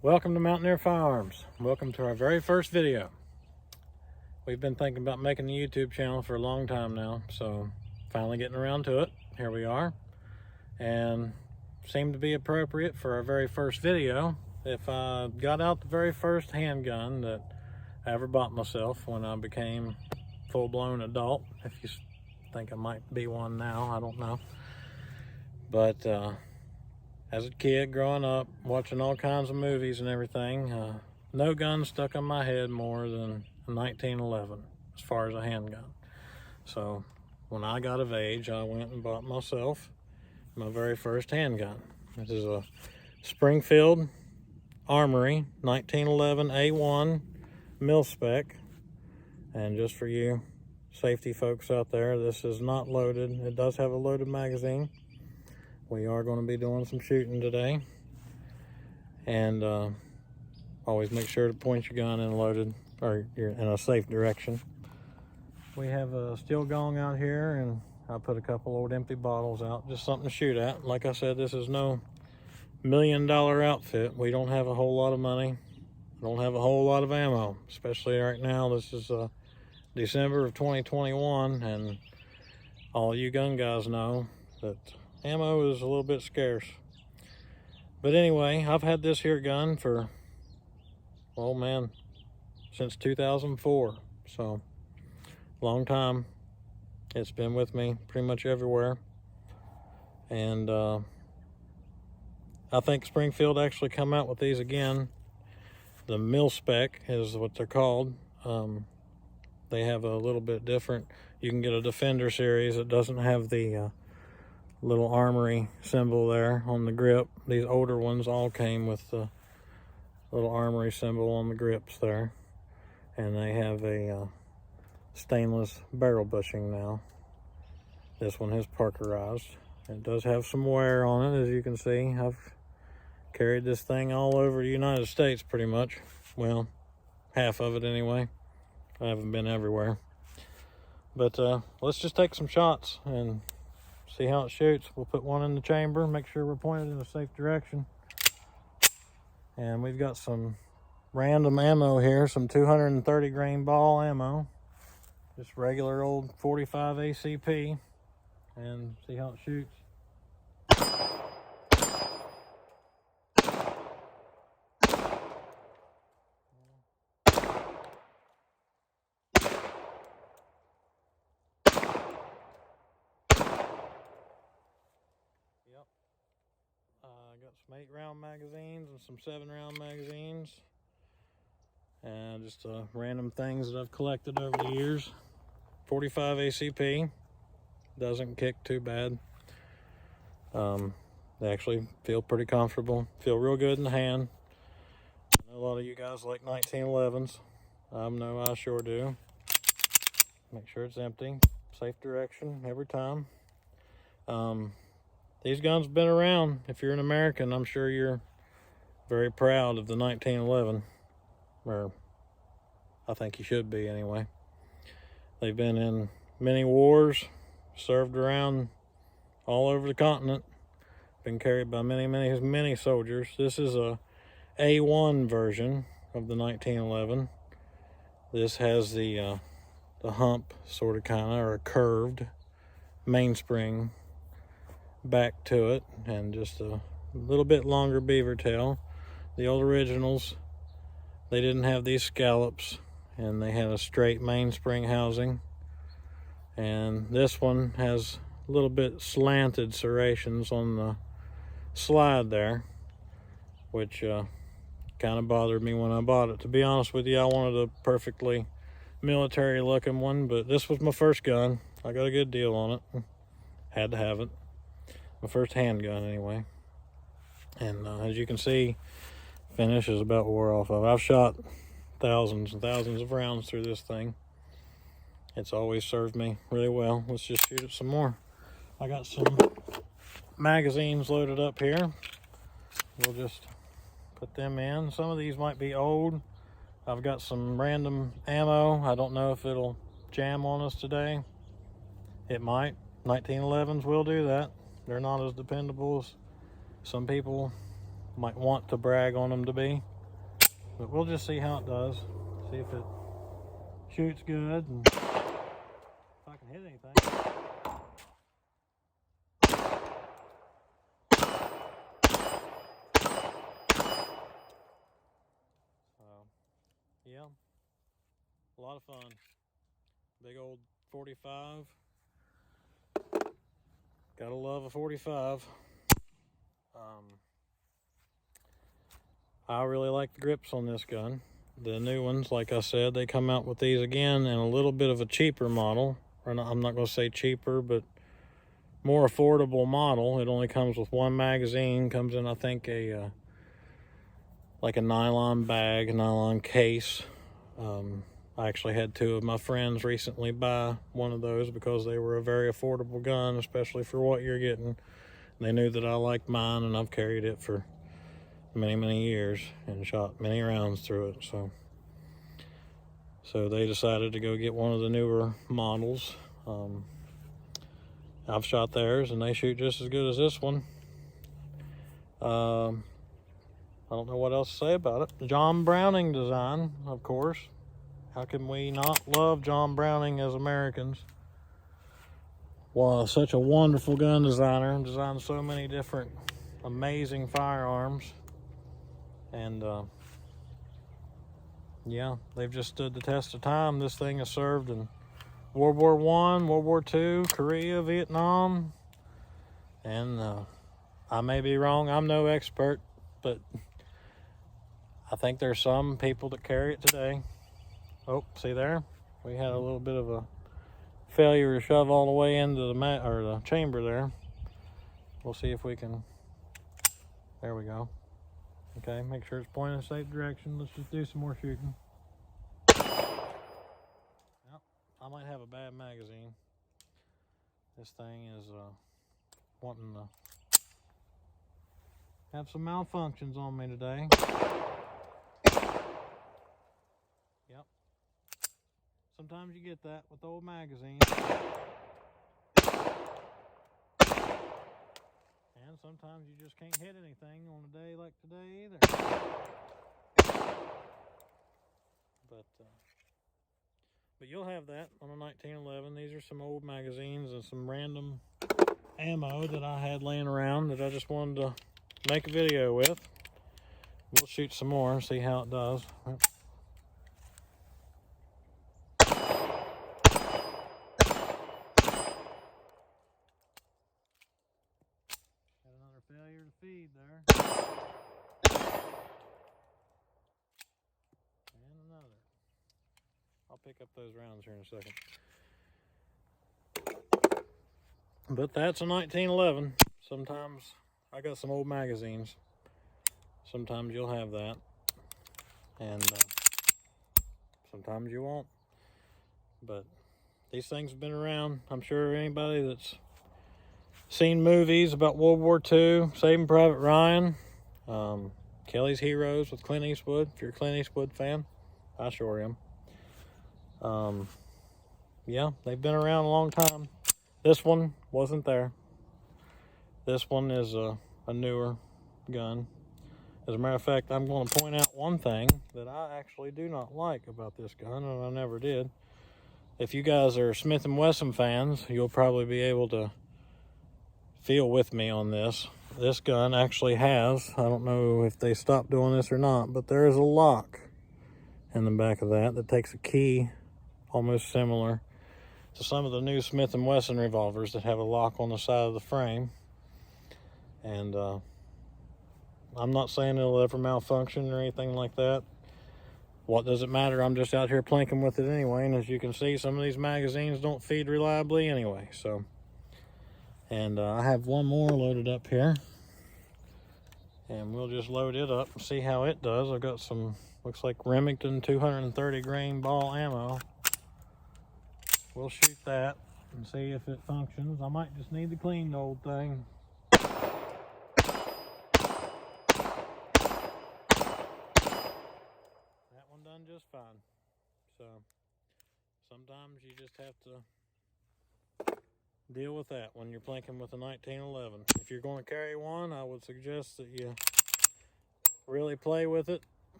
Welcome to Mountaineer Firearms. Welcome to our very first video. We've been thinking about making a YouTube channel for a long time now, so finally getting around to it. Here we are, and seemed to be appropriate for our very first video if I got out the very first handgun that I ever bought myself when I became full-blown adult. If you think I might be one now, I don't know. But as a kid growing up, watching all kinds of movies and everything, no gun stuck on my head more than a 1911 as far as a handgun. So when I got of age, I went and bought myself my very first handgun. This is a Springfield Armory 1911 A1 Mil-Spec. And just for you safety folks out there, this is not loaded. It does have a loaded magazine. We are going to be doing some shooting today, and always make sure to point your gun in loaded or in a safe direction. We have a steel gong out here, and I put a couple old empty bottles out, just something to shoot at. Like I said, this is no $1,000,000 outfit. We don't have a whole lot of money. Don't have a whole lot of ammo, especially right now. This is December of 2021, and all you gun guys know that ammo is a little bit scarce. But anyway, I've had this here gun for, oh man, since 2004. So, long time. It's been with me pretty much everywhere. And I think Springfield actually come out with these again. The Mil-Spec is what they're called. They have a little bit different. You can get a Defender series that doesn't have the little Armory symbol there on the grip. These older ones all came with the little Armory symbol on the grips there, and they have a stainless barrel bushing now. This one has Parkerized. It does have some wear on it, as you can see. I've carried this thing all over the United States pretty much. Well, half of it anyway. I haven't been everywhere. But let's just take some shots and see how it shoots. We'll put one in the chamber, make sure we're pointed in a safe direction. And we've got some random ammo here, some 230 grain ball ammo. Just regular old 45 ACP. And see how it shoots. Yep. I got some 8-round magazines and some 7-round magazines, and just random things that I've collected over the years. 45 ACP doesn't kick too bad. They actually feel pretty comfortable, feel real good in the hand. I know a lot of you guys like 1911s. I know I sure do. Make sure it's empty, safe direction every time. These guns have been around. If you're an American, I'm sure you're very proud of the 1911. Or I think you should be anyway. They've been in many wars, served around all over the continent, been carried by many soldiers. This is a A1 version of the 1911. This has the hump, sort of kind of, or a curved mainspring back to it, and just a little bit longer beaver tail. The old originals, they didn't have these scallops, and they had a straight mainspring housing. And this one has a little bit slanted serrations on the slide there, which kind of bothered me when I bought it. To be honest with you, I wanted a perfectly military looking one, but this was my first gun. I got a good deal on it. Had to have it. My first handgun anyway. And as you can see, finish is about wore off of. I've shot thousands and thousands of rounds through this thing. It's always served me really well. Let's just shoot it some more. I got some magazines loaded up here. We'll just put them in. Some of these might be old. I've got some random ammo. I don't know if it'll jam on us today. It might. 1911s will do that. They're not as dependable as some people might want to brag on them to be. But we'll just see how it does. See if it shoots good and if I can hit anything. Yeah, a lot of fun. Big old 45. Gotta love a 45. I really like the grips on this gun. The new ones, like I said, they come out with these again in a little bit of a cheaper model. Or not, I'm not going to say cheaper, but more affordable model. It only comes with one magazine. Comes in, I think, like a nylon bag, a nylon case. I actually had two of my friends recently buy one of those because they were a very affordable gun, especially for what you're getting. They knew that I liked mine, and I've carried it for many years and shot many rounds through it. So they decided to go get one of the newer models. I've shot theirs, and they shoot just as good as this one. I don't know what else to say about it. John Browning design, of course. How can we not love John Browning as Americans? Wow, such a wonderful gun designer. Designed so many different amazing firearms. And yeah, they've just stood the test of time. This thing has served in World War I, World War II, Korea, Vietnam. And I may be wrong. I'm no expert, but I think there's some people that carry it today. Oh, see there? We had a little bit of a failure to shove all the way into the chamber there. We'll see if we can. There we go. Okay, make sure it's pointing in a safe direction. Let's just do some more shooting. Yep, I might have a bad magazine. This thing is wanting to have some malfunctions on me today. Yep. Sometimes you get that with old magazines. And sometimes you just can't hit anything on a day like today either. But you'll have that on a 1911. These are some old magazines and some random ammo that I had laying around that I just wanted to make a video with. We'll shoot some more, see how it does. Failure to feed there. And another. I'll pick up those rounds here in a second. But that's a 1911. Sometimes I got some old magazines. Sometimes you'll have that. And sometimes you won't. But these things have been around. I'm sure anybody that's seen movies about World War II, Saving Private Ryan, Kelly's Heroes with Clint Eastwood. If you're a Clint Eastwood fan, I sure am. Yeah, they've been around a long time. This one wasn't there. This one is a newer gun. As a matter of fact, I'm going to point out one thing that I actually do not like about this gun, and I never did. If you guys are Smith & Wesson fans, you'll probably be able to feel with me on this. This gun actually has, I don't know if they stopped doing this or not, but there is a lock in the back of that takes a key, almost similar to some of the new Smith & Wesson revolvers that have a lock on the side of the frame. And I'm not saying it'll ever malfunction or anything like that. What does it matter? I'm just out here plinking with it anyway, and as you can see, some of these magazines don't feed reliably anyway. So, and I have one more loaded up here, and we'll just load it up and see how it does. I've got some, looks like Remington 230 grain ball ammo. We'll shoot that and see if it functions. I might just need to clean the old thing. That one done just fine. So sometimes you just have to deal with that when you're plinking with a 1911. If you're going to carry one, I would suggest that you really play with it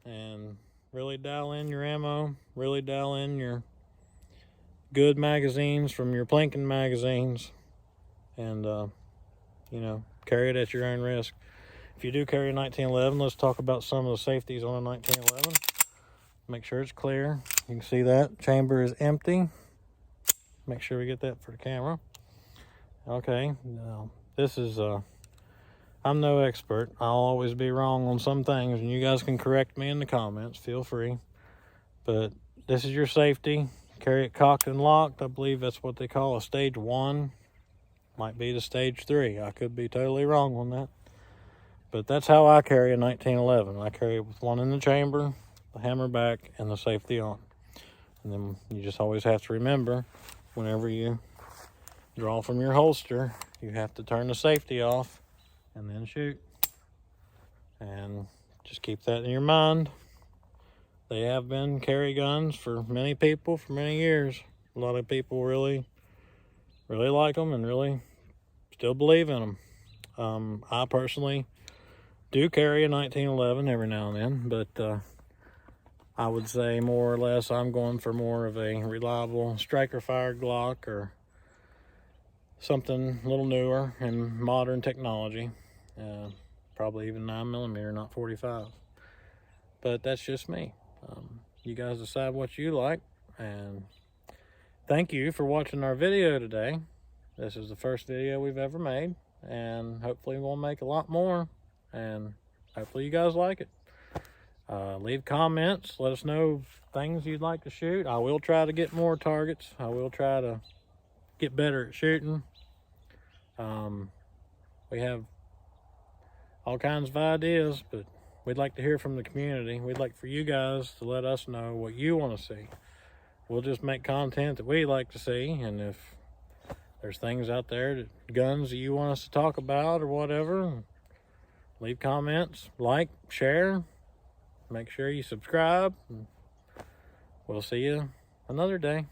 and really dial in your ammo, really dial in your good magazines from your Plinkin magazines, and you know, carry it at your own risk. If you do carry a 1911, let's talk about some of the safeties on a 1911. Make sure it's clear. You can see that chamber is empty. Make sure we get that for the camera. Okay, now this is I'm no expert. I'll always be wrong on some things, and you guys can correct me in the comments. Feel free. But this is your safety. Carry it cocked and locked. I believe that's what they call a stage 1. Might be the stage 3. I could be totally wrong on that. But that's how I carry a 1911. I carry it with one in the chamber, the hammer back, and the safety on. And then you just always have to remember, whenever you draw from your holster, you have to turn the safety off and then shoot. And just keep that in your mind. They have been carry guns for many people for many years. A lot of people really like them and really still believe in them. I personally do carry a 1911 every now and then, but I would say more or less I'm going for more of a reliable striker fired Glock or something a little newer and modern technology. Probably even 9mm, not 45. But that's just me. You guys decide what you like, and thank you for watching our video today. This is the first video we've ever made, and hopefully we'll make a lot more, and hopefully you guys like it. Leave comments, let us know things you'd like to shoot. I will try to get more targets. I will try to get better at shooting. We have all kinds of ideas, but we'd like to hear from the community. We'd like for you guys to let us know what you want to see. We'll just make content that we like to see, and if there's things out there, guns that you want us to talk about or whatever, leave comments, like, share, make sure you subscribe. We'll see you another day.